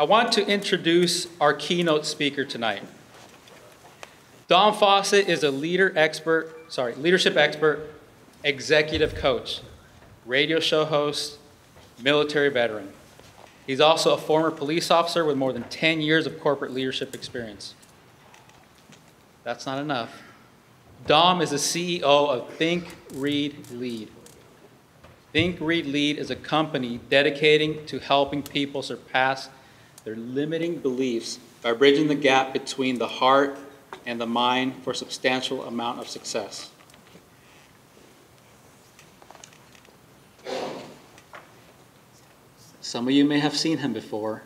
I want to introduce our keynote speaker tonight. Dom Faussette is a leadership expert, executive coach, radio show host, military veteran. He's also a former police officer with more than 10 years of corporate leadership experience. That's not enough. Dom is the CEO of Think, Read, Lead. Think, Read, Lead is a company dedicating to helping people surpass their limiting beliefs by bridging the gap between the heart and the mind for a substantial amount of success. Some of you may have seen him before.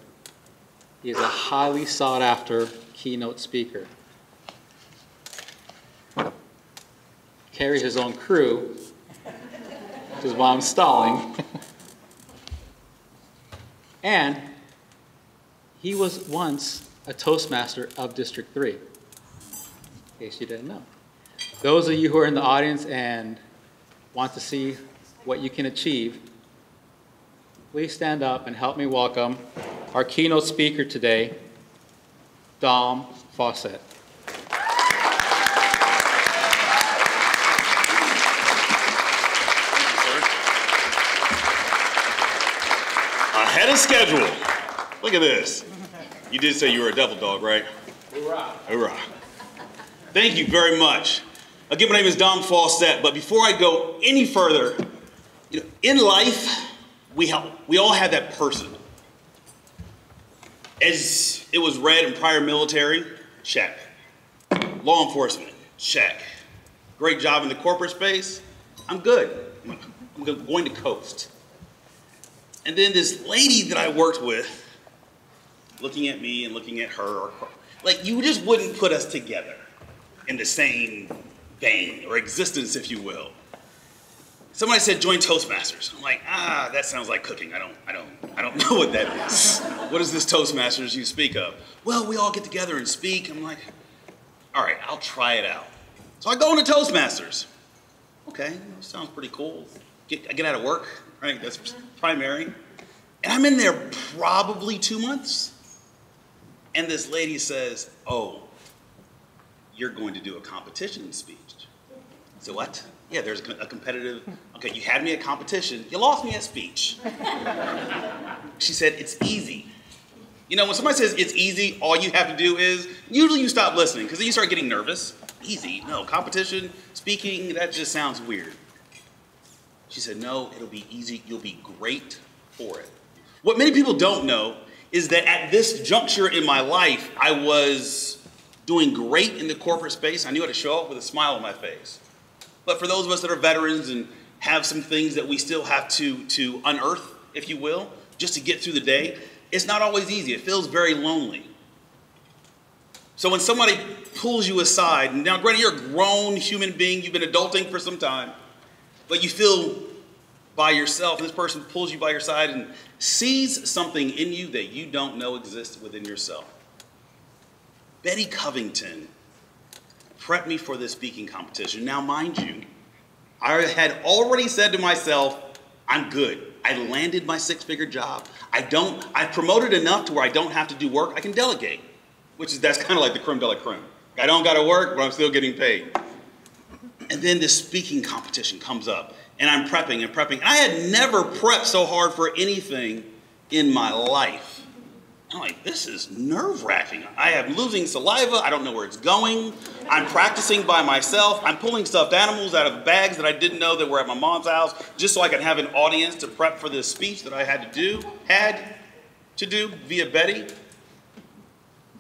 He is a highly sought-after keynote speaker. Carries his own crew, which is why I'm stalling. And he was once a Toastmaster of District 3, in case you didn't know. Those of you who are in the audience and want to see what you can achieve, please stand up and help me welcome our keynote speaker today, Dom Faussette. Ahead of schedule. Look at this. You did say you were a devil dog, right? Hoorah. Hoorah. Thank you very much. Again, my name is Dom Faussette, but before I go any further, in life, we all have that person. As it was read in prior military, check. Law enforcement, check. Great job in the corporate space, I'm good. I'm going to coast. And then this lady that I worked with, looking at me and looking at her, like you just wouldn't put us together in the same vein or existence, if you will. Somebody said join Toastmasters. I'm like, that sounds like cooking. I don't know what that is. What is this Toastmasters you speak of? Well, we all get together and speak. I'm like, all right, I'll try it out. So I go into Toastmasters. Okay, sounds pretty cool. I get out of work, right? That's primary. And I'm in there probably 2 months. And this lady says, oh, you're going to do a competition speech. So what? Yeah, there's a competitive, okay, you had me at competition, you lost me at speech. She said, it's easy. You know, when somebody says it's easy, all you have to do is, usually you stop listening, because then you start getting nervous. Easy, no, competition, speaking, that just sounds weird. She said, no, it'll be easy, you'll be great for it. What many people don't know is that at this juncture in my life, I was doing great in the corporate space. I knew how to show up with a smile on my face. But for those of us that are veterans and have some things that we still have to unearth, if you will, just to get through the day, it's not always easy. It feels very lonely. So when somebody pulls you aside, and now granted you're a grown human being, you've been adulting for some time, but you feel by yourself, this person pulls you by your side and sees something in you that you don't know exists within yourself. Betty Covington prepped me for this speaking competition. Now, mind you, I had already said to myself, I'm good. I landed my six-figure job. I've promoted enough to where I don't have to do work. I can delegate, that's kind of like the creme de la creme. I don't got to work, but I'm still getting paid. And then this speaking competition comes up, and I'm prepping and prepping. And I had never prepped so hard for anything in my life. I'm like, this is nerve-wracking. I am losing saliva. I don't know where it's going. I'm practicing by myself. I'm pulling stuffed animals out of bags that I didn't know that were at my mom's house just so I could have an audience to prep for this speech that I had to do via Betty.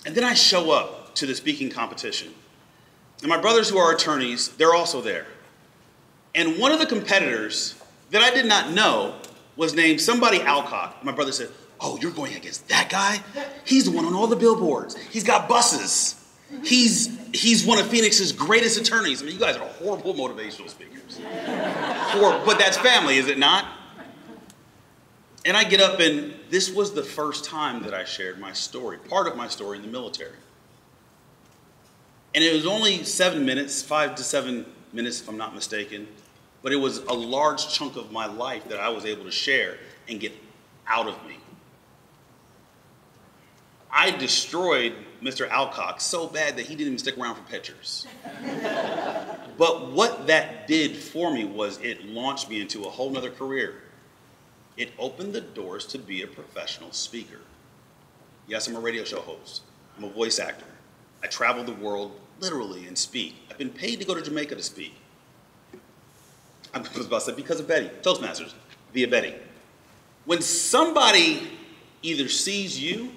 And then I show up to the speaking competition. And my brothers who are attorneys, they're also there. And one of the competitors that I did not know was named somebody Alcock. My brother said, oh, you're going against that guy? He's the one on all the billboards. He's got buses. He's one of Phoenix's greatest attorneys. I mean, you guys are horrible motivational speakers. But that's family, is it not? And I get up, and this was the first time that I shared my story, part of my story in the military. And it was only 7 minutes, 5 to 7 minutes if I'm not mistaken, but it was a large chunk of my life that I was able to share and get out of me. I destroyed Mr. Alcock so bad that he didn't even stick around for pictures. But what that did for me was it launched me into a whole nother career. It opened the doors to be a professional speaker. Yes, I'm a radio show host. I'm a voice actor. I travel the world literally and speak. I've been paid to go to Jamaica to speak. I was about to say because of Betty, Toastmasters, via Betty. When somebody either sees you,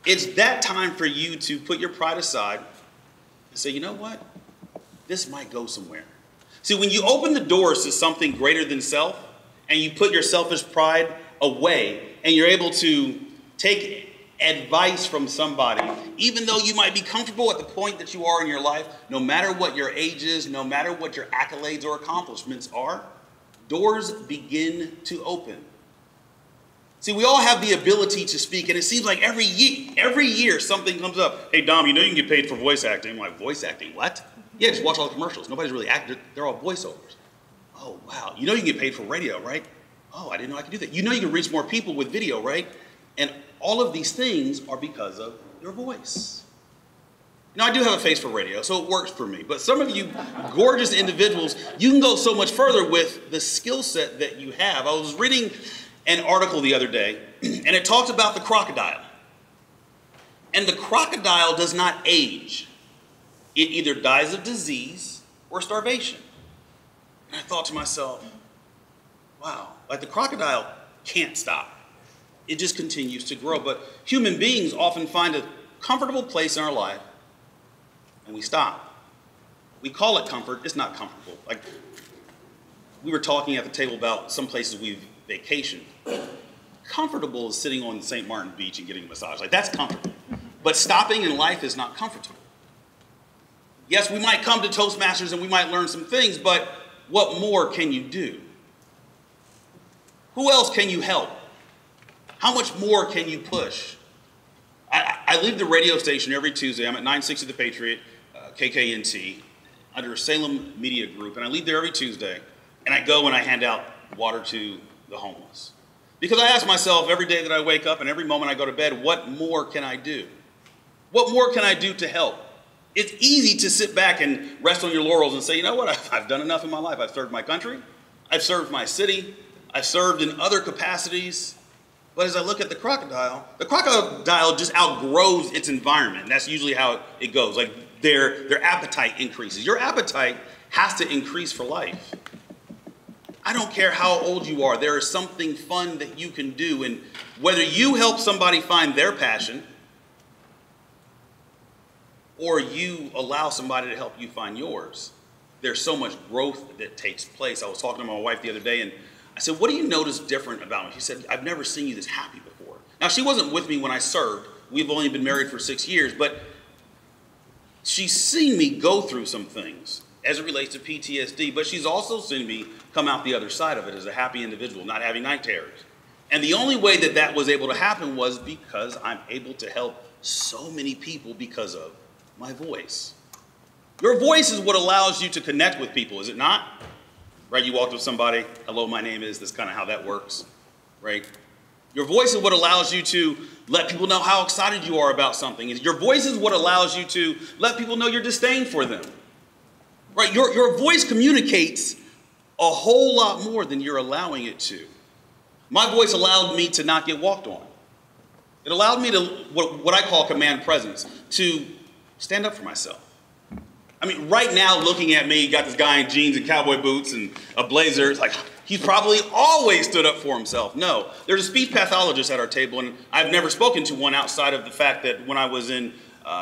it's that time for you to put your pride aside and say, you know what? This might go somewhere. See, when you open the doors to something greater than self and you put your selfish pride away and you're able to take advice from somebody, even though you might be comfortable at the point that you are in your life, no matter what your age is, no matter what your accolades or accomplishments are, doors begin to open. See, we all have the ability to speak, and it seems like every year something comes up. Hey, Dom, you know you can get paid for voice acting. I'm like, voice acting? What? Yeah, just watch all the commercials. Nobody's really acting. They're all voiceovers. Oh, wow. You know you can get paid for radio, right? Oh, I didn't know I could do that. You know you can reach more people with video, right? And all of these things are because of your voice. Now, I do have a face for radio, so it works for me. But some of you gorgeous individuals, you can go so much further with the skill set that you have. I was reading an article the other day, and it talked about the crocodile. And the crocodile does not age. It either dies of disease or starvation. And I thought to myself, wow, like the crocodile can't stop. It just continues to grow. But human beings often find a comfortable place in our life, and we stop. We call it comfort. It's not comfortable. Like, we were talking at the table about some places we've vacationed. Comfortable is sitting on St. Martin Beach and getting a massage. Like, that's comfortable. But stopping in life is not comfortable. Yes, we might come to Toastmasters and we might learn some things, but what more can you do? Who else can you help? How much more can you push? I leave the radio station every Tuesday. I'm at 960 The Patriot, KKNT, under Salem Media Group, and I leave there every Tuesday, and I go and I hand out water to the homeless. Because I ask myself every day that I wake up and every moment I go to bed, what more can I do? What more can I do to help? It's easy to sit back and rest on your laurels and say, you know what, I've done enough in my life. I've served my country, I've served my city, I've served in other capacities. But as I look at the crocodile just outgrows its environment. And that's usually how it goes. Like their appetite increases. Your appetite has to increase for life. I don't care how old you are, there is something fun that you can do. And whether you help somebody find their passion or you allow somebody to help you find yours, there's so much growth that takes place. I was talking to my wife the other day and I said, what do you notice different about me? She said, I've never seen you this happy before. Now, she wasn't with me when I served. We've only been married for 6 years, but she's seen me go through some things as it relates to PTSD, but she's also seen me come out the other side of it as a happy individual, not having night terrors. And the only way that that was able to happen was because I'm able to help so many people because of my voice. Your voice is what allows you to connect with people, is it not? Right, you walk up to somebody, hello, my name is, that's kind of how that works, right? Your voice is what allows you to let people know how excited you are about something. Your voice is what allows you to let people know your disdain for them, right? Your voice communicates a whole lot more than you're allowing it to. My voice allowed me to not get walked on. It allowed me to, what I call command presence, to stand up for myself. I mean, right now, looking at me, you got this guy in jeans and cowboy boots and a blazer. It's like, he's probably always stood up for himself. No, there's a speech pathologist at our table, and I've never spoken to one outside of the fact that when I was in,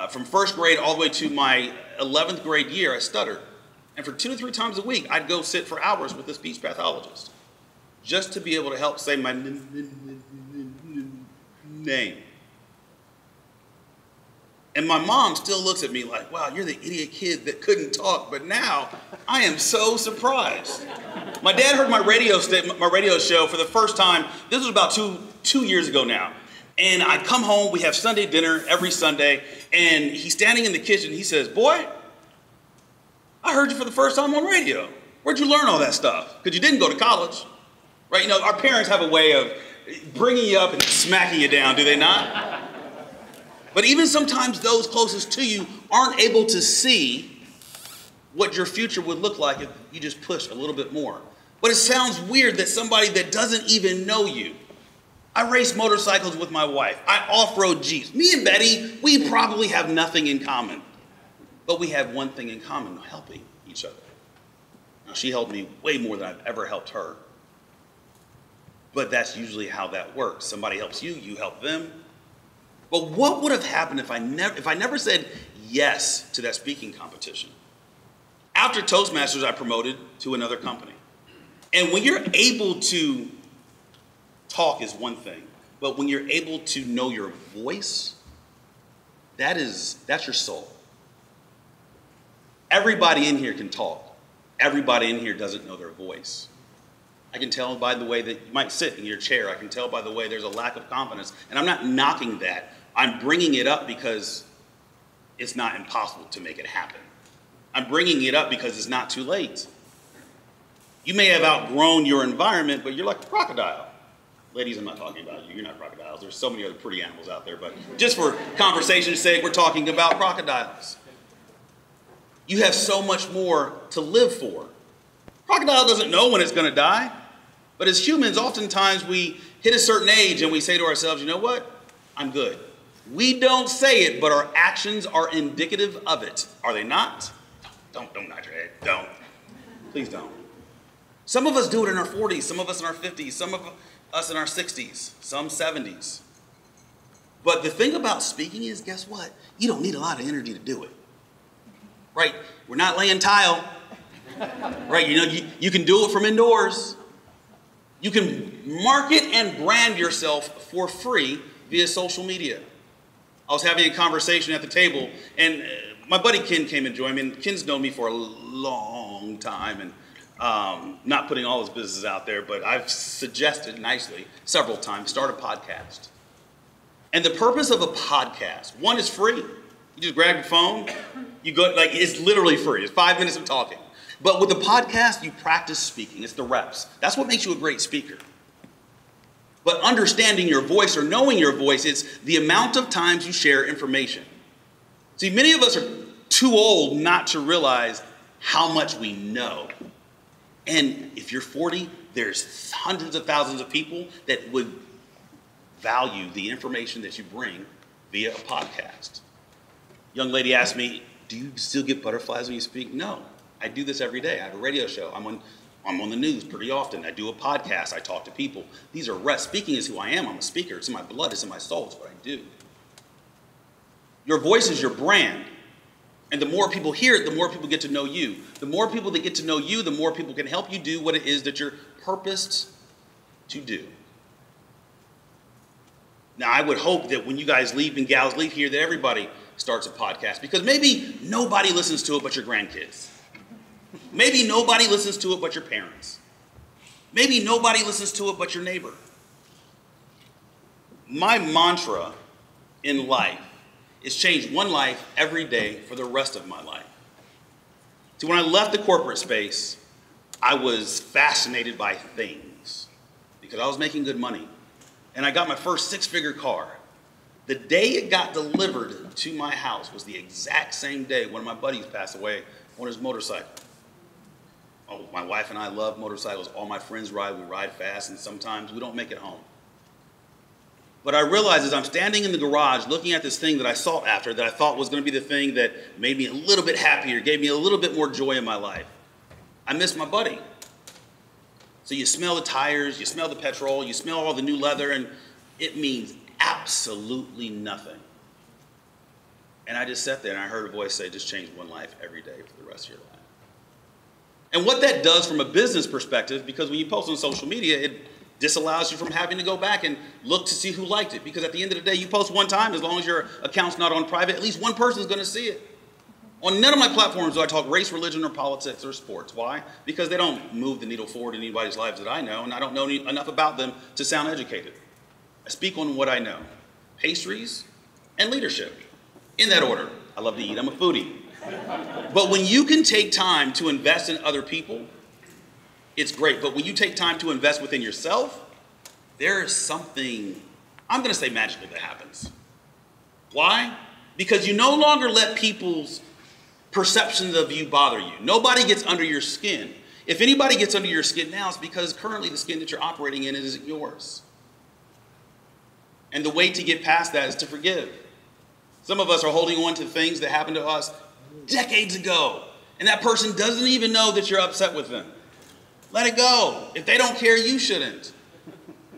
from first grade all the way to my 11th grade year, I stuttered. And for 2 to 3 times a week, I'd go sit for hours with a speech pathologist just to be able to help say my name. And my mom still looks at me like, wow, you're the idiot kid that couldn't talk, but now I am so surprised. My dad heard my radio show for the first time. This was about two years ago now. And I come home, we have Sunday dinner every Sunday, and he's standing in the kitchen. He says, boy, I heard you for the first time on radio. Where'd you learn all that stuff? Because you didn't go to college, right? You know, our parents have a way of bringing you up and smacking you down, do they not? But even sometimes those closest to you aren't able to see what your future would look like if you just push a little bit more. But it sounds weird that somebody that doesn't even know you. I race motorcycles with my wife. I off-road Jeeps. Me and Betty, we probably have nothing in common. But we have one thing in common, helping each other. Now, she helped me way more than I've ever helped her. But that's usually how that works. Somebody helps you, you help them. But what would have happened if I never said yes to that speaking competition? After Toastmasters, I promoted to another company. And when you're able to talk is one thing, but when you're able to know your voice, that's your soul. Everybody in here can talk. Everybody in here doesn't know their voice. I can tell by the way that you might sit in your chair. I can tell by the way there's a lack of confidence. And I'm not knocking that. I'm bringing it up because it's not impossible to make it happen. I'm bringing it up because it's not too late. You may have outgrown your environment, but you're like a crocodile. Ladies, I'm not talking about you. You're not crocodiles. There's so many other pretty animals out there. But just for conversation's sake, we're talking about crocodiles. You have so much more to live for. Crocodile doesn't know when it's going to die. But as humans, oftentimes we hit a certain age and we say to ourselves, you know what? I'm good. We don't say it, but our actions are indicative of it. Are they not? Don't nod your head. Don't. Please don't. Some of us do it in our 40s, some of us in our 50s, some of us in our 60s, some 70s. But the thing about speaking is, guess what? You don't need a lot of energy to do it. Right? We're not laying tile. Right? You know, you can do it from indoors. You can market and brand yourself for free via social media. I was having a conversation at the table, and my buddy Ken came and joined me, and Ken's known me for a long time, and not putting all his business out there, but I've suggested nicely several times, start a podcast. And the purpose of a podcast, one, is free. You just grab your phone, you go, like, it's literally free. It's 5 minutes of talking. But with a podcast, you practice speaking. It's the reps. That's what makes you a great speaker. But understanding your voice or knowing your voice, it's the amount of times you share information. See, many of us are too old not to realize how much we know. And if you're 40, there's hundreds of thousands of people that would value the information that you bring via a podcast. Young lady asked me, do you still get butterflies when you speak? No, I do this every day. I have a radio show. I'm on the news pretty often. I do a podcast. I talk to people. These are reps. Speaking is who I am. I'm a speaker. It's in my blood. It's in my soul. It's what I do. Your voice is your brand. And the more people hear it, the more people get to know you. The more people that get to know you, the more people can help you do what it is that you're purposed to do. Now, I would hope that when you guys leave and gals leave here, that everybody starts a podcast, because maybe nobody listens to it but your grandkids. Maybe nobody listens to it but your parents. Maybe nobody listens to it but your neighbor. My mantra in life is change one life every day for the rest of my life. See, when I left the corporate space, I was fascinated by things because I was making good money. And I got my first six-figure car. The day it got delivered to my house was the exact same day one of my buddies passed away on his motorcycle. Oh, my wife and I love motorcycles. All my friends ride. We ride fast, and sometimes we don't make it home. But I realized as I'm standing in the garage looking at this thing that I sought after, that I thought was going to be the thing that made me a little bit happier, gave me a little bit more joy in my life, I missed my buddy. So you smell the tires, you smell the petrol, you smell all the new leather, and it means absolutely nothing. And I just sat there and I heard a voice say, just change one life every day for the rest of your life. And what that does from a business perspective, because when you post on social media, it disallows you from having to go back and look to see who liked it. Because at the end of the day, you post one time, as long as your account's not on private, at least one person's going to see it. On none of my platforms do I talk race, religion, or politics, or sports. Why? Because they don't move the needle forward in anybody's lives that I know, and I don't know enough about them to sound educated. I speak on what I know. Pastries and leadership. In that order. I love to eat. I'm a foodie. But when you can take time to invest in other people, it's great. But when you take time to invest within yourself, there is something, I'm going to say magical, that happens. Why? Because you no longer let people's perceptions of you bother you. Nobody gets under your skin. If anybody gets under your skin now, it's because currently the skin that you're operating in isn't yours. And the way to get past that is to forgive. Some of us are holding on to things that happened to us decades ago, and that person doesn't even know that you're upset with them. Let it go. If they don't care, you shouldn't.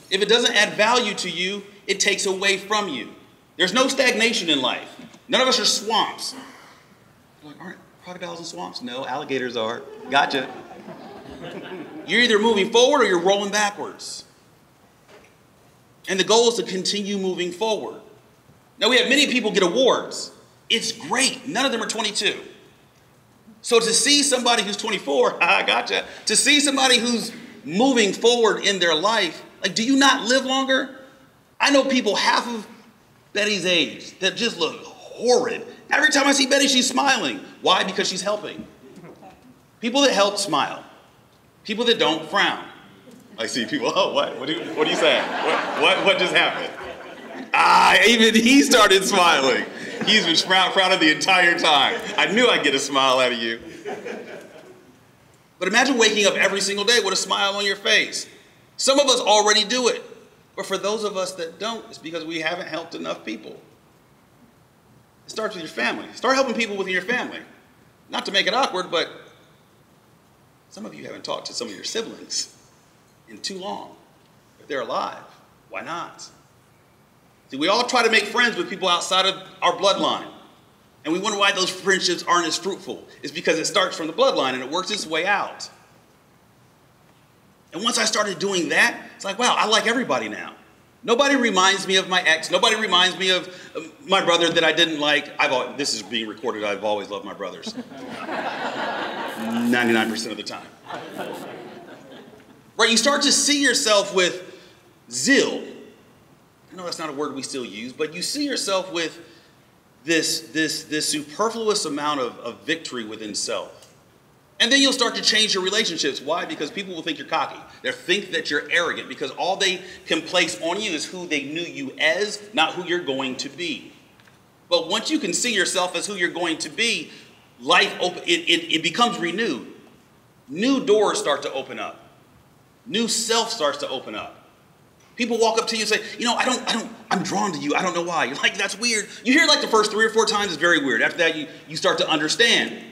If it doesn't add value to you, it takes away from you. There's no stagnation in life. None of us are swamps. Like, aren't crocodiles in swamps? No, alligators are. Gotcha. You're either moving forward or you're rolling backwards. And the goal is to continue moving forward. Now, we have many people get awards. It's great. None of them are 22. So to see somebody who's 24, gotcha. To see somebody who's moving forward in their life, like, do you not live longer? I know people half of Betty's age that just look horrid. Every time I see Betty, she's smiling. Why? Because she's helping. People that help smile. People that don't frown. I see people, oh, what? What are you saying? What just happened? Even he started smiling. He's been frowning the entire time. I knew I'd get a smile out of you. But imagine waking up every single day with a smile on your face. Some of us already do it. But for those of us that don't, it's because we haven't helped enough people. It starts with your family. Start helping people within your family. Not to make it awkward, but some of you haven't talked to some of your siblings in too long. If they're alive, why not? See, we all try to make friends with people outside of our bloodline. And we wonder why those friendships aren't as fruitful. It's because it starts from the bloodline and it works its way out. And once I started doing that, it's like, wow, I like everybody now. Nobody reminds me of my ex. Nobody reminds me of my brother that I didn't like. This is being recorded. I've always loved my brothers. 99% of the time. Right? You start to see yourself with zeal. I know that's not a word we still use, but you see yourself with this superfluous amount of victory within self. And then you'll start to change your relationships. Why? Because people will think you're cocky. They'll think that you're arrogant because all they can place on you is who they knew you as, not who you're going to be. But once you can see yourself as who you're going to be, life it becomes renewed. New doors start to open up. New self starts to open up. People walk up to you and say, you know, I'm drawn to you. I don't know why. You're like, that's weird. You hear it like the first 3 or 4 times, it's very weird. After that, you start to understand.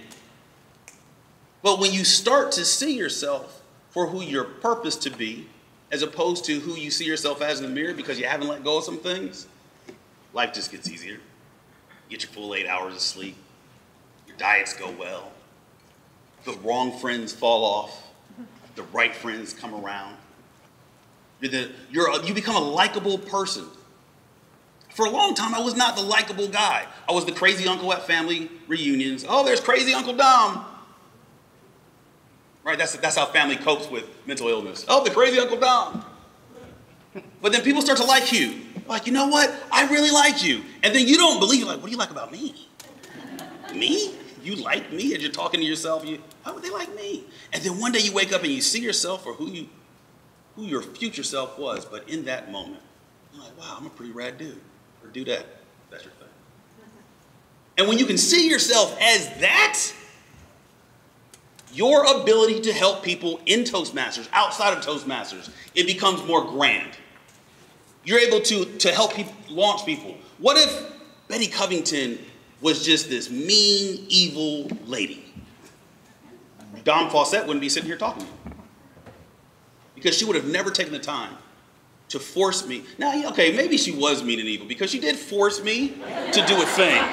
But when you start to see yourself for who you're purposed to be, as opposed to who you see yourself as in the mirror because you haven't let go of some things, life just gets easier. You get your full 8 hours of sleep. Your diets go well. The wrong friends fall off. The right friends come around. You become a likable person. For a long time, I was not the likable guy. I was the crazy uncle at family reunions. Oh, there's crazy Uncle Dom. Right? That's how family copes with mental illness. Oh, the crazy Uncle Dom. But then people start to like you. Like, you know what? I really like you. And then you don't believe, like, what do you like about me? Me? You like me? As you're talking to yourself, why would they like me? And then one day you wake up and you see yourself for who your future self was. But in that moment, you're like, wow, I'm a pretty rad dude. Or dudette. That's your thing. And when you can see yourself as that, your ability to help people in Toastmasters, outside of Toastmasters, it becomes more grand. You're able to help people, launch people. What if Betty Covington was just this mean, evil lady? Dom Faussette wouldn't be sitting here talking to you. Because she would have never taken the time to force me. Now, okay, maybe she was mean and evil because she did force me to do a thing.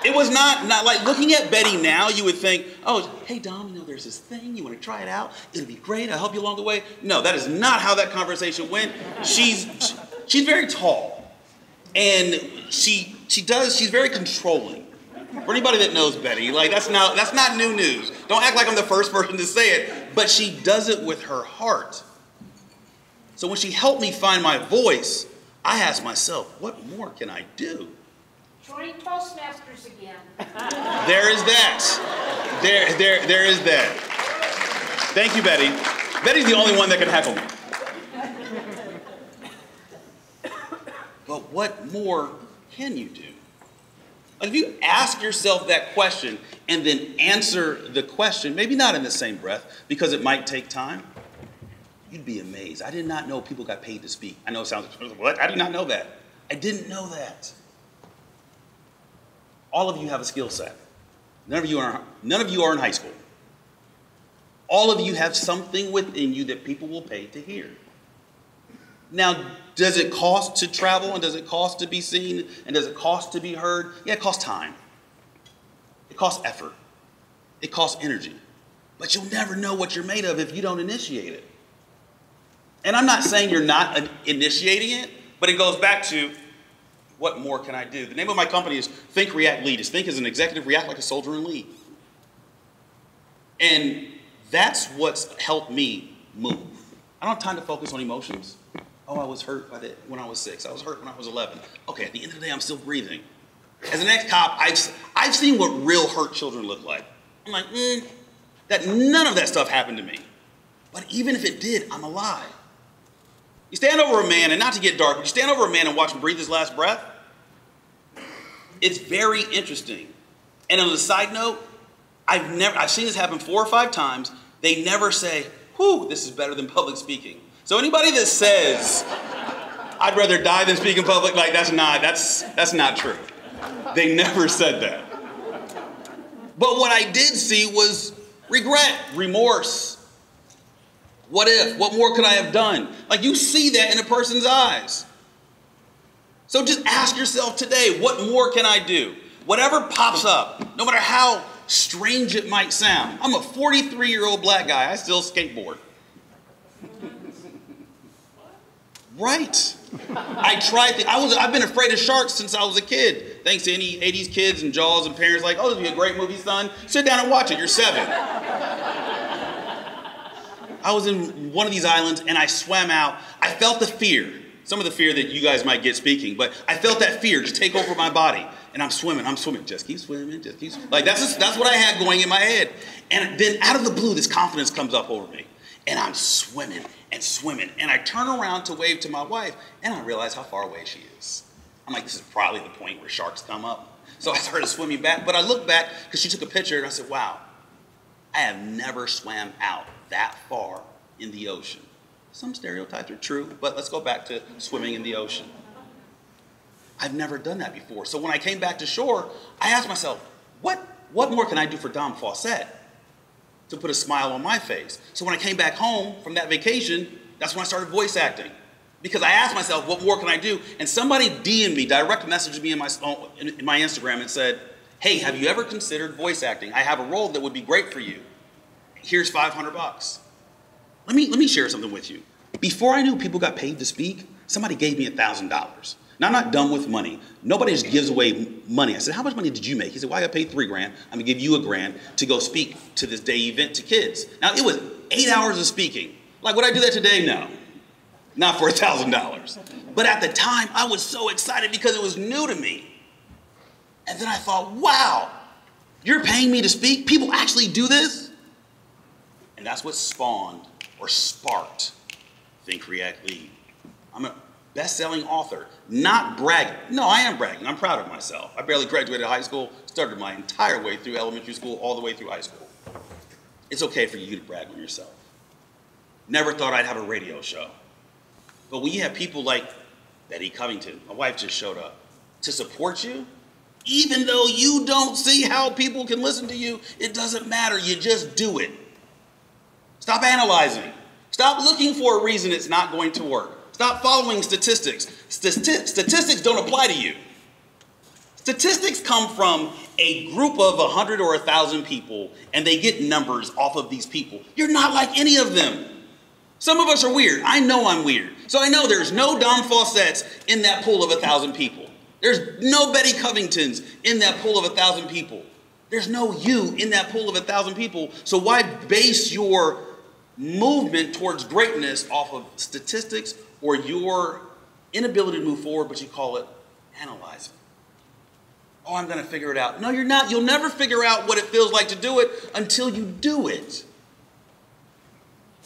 It was not like looking at Betty now, you would think, oh, hey, Dom, you know, there's this thing. You want to try it out? It'll be great. I'll help you along the way. No, that is not how that conversation went. She's very tall. And she's very controlling. For anybody that knows Betty, like that's not new news. Don't act like I'm the first person to say it. But she does it with her heart. So when she helped me find my voice, I asked myself, what more can I do? Join Toastmasters again. There is that. There is that. Thank you, Betty. Betty's the only one that can heckle me. But what more can you do? Like if you ask yourself that question and then answer the question, maybe not in the same breath, because it might take time, you'd be amazed. I did not know people got paid to speak. I know it sounds, what? I did not know that. I didn't know that. All of you have a skill set. None of you are in high school. All of you have something within you that people will pay to hear. Now, does it cost to travel, and does it cost to be seen, and does it cost to be heard? Yeah, it costs time. It costs effort. It costs energy. But you'll never know what you're made of if you don't initiate it. And I'm not saying you're not initiating it, but it goes back to, what more can I do? The name of my company is Think, React, Lead. It's think as an executive, react like a soldier, and lead. And that's what's helped me move. I don't have time to focus on emotions. Oh, I was hurt when I was 6. I was hurt when I was 11. Okay, at the end of the day, I'm still breathing. As an ex-cop, I've seen what real hurt children look like. I'm like, that none of that stuff happened to me. But even if it did, I'm alive. You stand over a man, and not to get dark, but you stand over a man and watch him breathe his last breath. It's very interesting. And on a side note, I've seen this happen 4 or 5 times. They never say, whew, this is better than public speaking. So anybody that says, I'd rather die than speak in public, like that's not true. They never said that. But what I did see was regret, remorse. What if? What more could I have done? Like you see that in a person's eyes. So just ask yourself today, what more can I do? Whatever pops up, no matter how strange it might sound. I'm a 43-year-old black guy. I still skateboard. Right. I've been afraid of sharks since I was a kid. Thanks to any 80s kids and Jaws and parents like, oh, this would be a great movie, son. Sit down and watch it. You're 7. I was in one of these islands and I swam out. I felt the fear. Some of the fear that you guys might get speaking, but I felt that fear just take over my body. And I'm swimming, just keep swimming, just keep swimming. Like that's what I had going in my head. And then out of the blue, this confidence comes up over me. And I'm swimming and swimming. And I turn around to wave to my wife, and I realize how far away she is. I'm like, this is probably the point where sharks come up. So I started swimming back, but I looked back because she took a picture, and I said, wow, I have never swam out that far in the ocean. Some stereotypes are true, but let's go back to swimming in the ocean. I've never done that before. So when I came back to shore, I asked myself, what more can I do for Dom Faussette to put a smile on my face? So when I came back home from that vacation, that's when I started voice acting. Because I asked myself, what more can I do? And somebody DM'd me, direct messaged me in my Instagram and said, hey, have you ever considered voice acting? I have a role that would be great for you. Here's $500. Let me share something with you. Before I knew people got paid to speak, somebody gave me $1,000. Now, I'm not dumb with money. Nobody just gives away money. I said, how much money did you make? He said, well, I got paid $3 grand. I'm gonna give you $1 grand to go speak to this day event to kids. Now, it was 8 hours of speaking. Like, would I do that today? No, not for $1,000. But at the time, I was so excited because it was new to me. And then I thought, wow, you're paying me to speak? People actually do this? And that's what spawned or sparked Think, React, Lead. I'm a best-selling author, not bragging. No, I am bragging. I'm proud of myself. I barely graduated high school, started my entire way through elementary school, all the way through high school. It's okay for you to brag on yourself. Never thought I'd have a radio show. But when you have people like Betty Covington, my wife just showed up, to support you, even though you don't see how people can listen to you, it doesn't matter. You just do it. Stop analyzing. Stop looking for a reason it's not going to work. Stop following statistics. Statistics don't apply to you. Statistics come from a group of 100 or 1,000 people, and they get numbers off of these people. You're not like any of them. Some of us are weird. I know I'm weird. So I know there's no Dom Faussettes in that pool of 1,000 people. There's no Betty Covingtons in that pool of 1,000 people. There's no you in that pool of 1,000 people. So why base your movement towards greatness off of statistics or your inability to move forward, but you call it analyzing? Oh, I'm gonna figure it out. No, you're not. You'll never figure out what it feels like to do it until you do it.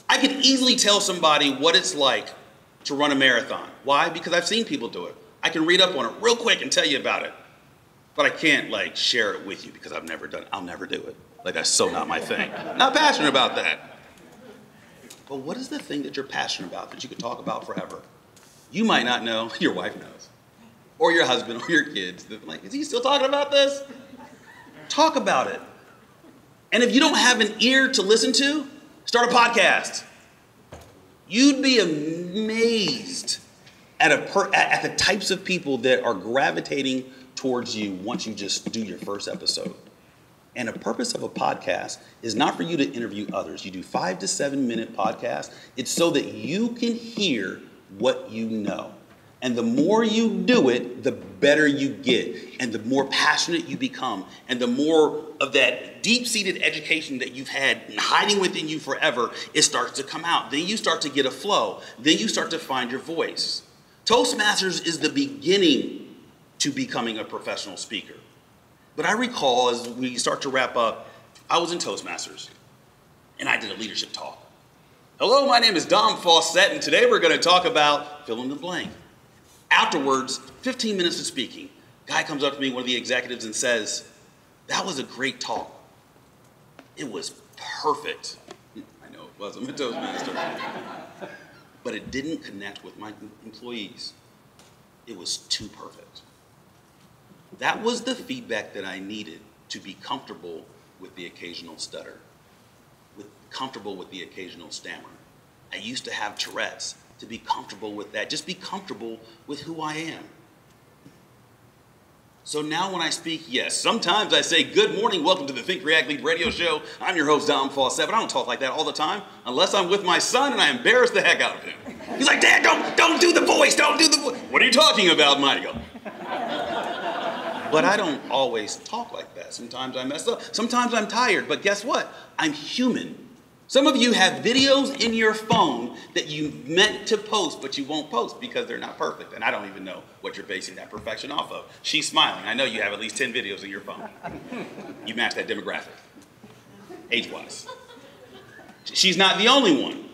I could easily tell somebody what it's like to run a marathon. Why? Because I've seen people do it. I can read up on it real quick and tell you about it. but I can't like share it with you because I've never done it. I'll never do it. Like that's so not my thing. Not passionate about that. But what is the thing that you're passionate about that you could talk about forever? You might not know, your wife knows, or your husband, or your kids. Like, is he still talking about this? Talk about it. And if you don't have an ear to listen to, start a podcast. You'd be amazed at the types of people that are gravitating towards you once you just do your first episode. And the purpose of a podcast is not for you to interview others. You do 5 to 7 minute podcasts. It's so that you can hear what you know. And the more you do it, the better you get, and the more passionate you become, and the more of that deep-seated education that you've had hiding within you forever, it starts to come out. Then you start to get a flow. Then you start to find your voice. Toastmasters is the beginning to becoming a professional speaker. But I recall as we start to wrap up, I was in Toastmasters, and I did a leadership talk. Hello, my name is Dom Faussette, and today we're going to talk about fill in the blank. Afterwards, 15 minutes of speaking, guy comes up to me, one of the executives, and says, that was a great talk. It was perfect. I know it was, I'm a Toastmaster. But it didn't connect with my employees. It was too perfect. That was the feedback that I needed to be comfortable with the occasional stutter, comfortable with the occasional stammer. I used to have Tourette's. To be comfortable with that, just be comfortable with who I am. So now when I speak, yes, sometimes I say, good morning, welcome to the Think React Lead radio show. I'm your host, Dom Faussette, but I don't talk like that all the time, unless I'm with my son and I embarrass the heck out of him. He's like, Dad, don't do the voice, don't do the voice. What are you talking about, Michael? But I don't always talk like that. Sometimes I mess up, sometimes I'm tired, but guess what? I'm human. Some of you have videos in your phone that you meant to post, but you won't post because they're not perfect. And I don't even know what you're basing that perfection off of. She's smiling. I know you have at least 10 videos in your phone. You match that demographic, age-wise. She's not the only one.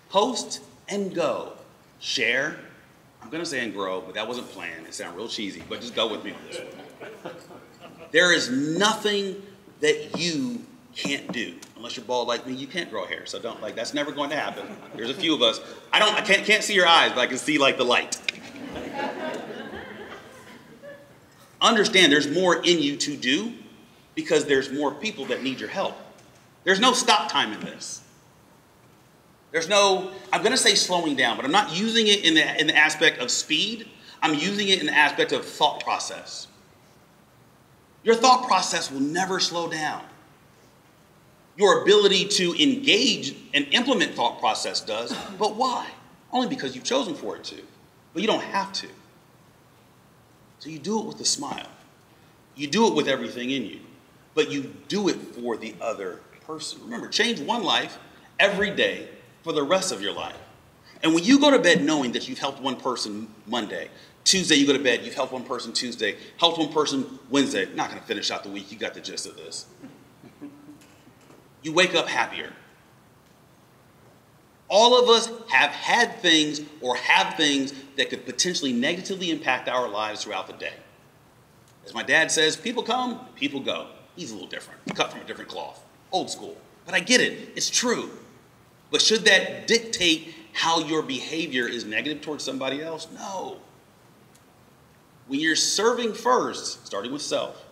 Post and go. Share. I'm going to say and grow, but that wasn't planned. It sounded real cheesy, but just go with me on this one. There is nothing that you can't do. Unless you're bald like me, you can't grow hair. So don't, like, that's never going to happen. There's a few of us. I can't see your eyes, but I can see like the light. Understand there's more in you to do because there's more people that need your help. There's no stop time in this. There's no, I'm going to say slowing down, but I'm not using it in the aspect of speed. I'm using it in the aspect of thought process. Your thought process will never slow down. Your ability to engage and implement thought process does, but why? Only because you've chosen for it to, but you don't have to. So you do it with a smile. You do it with everything in you, but you do it for the other person. Remember, change one life every day for the rest of your life. And when you go to bed knowing that you've helped one person Monday, Tuesday you go to bed, you've helped one person Tuesday, helped one person Wednesday, not gonna finish out the week, you got the gist of this. You wake up happier. All of us have had things or have things that could potentially negatively impact our lives throughout the day. As my dad says, people come, people go. He's a little different, cut from a different cloth, old school. But I get it, it's true. But should that dictate how your behavior is negative towards somebody else? No. When you're serving first, starting with self,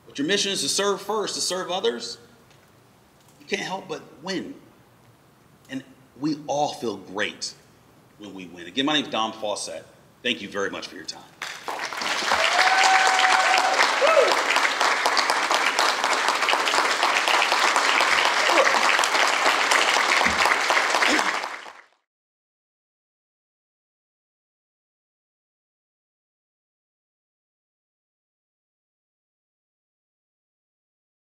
but your mission is to serve first, to serve others, you can't help but win. And we all feel great when we win. Again, my name is Dom Faussette. Thank you very much for your time.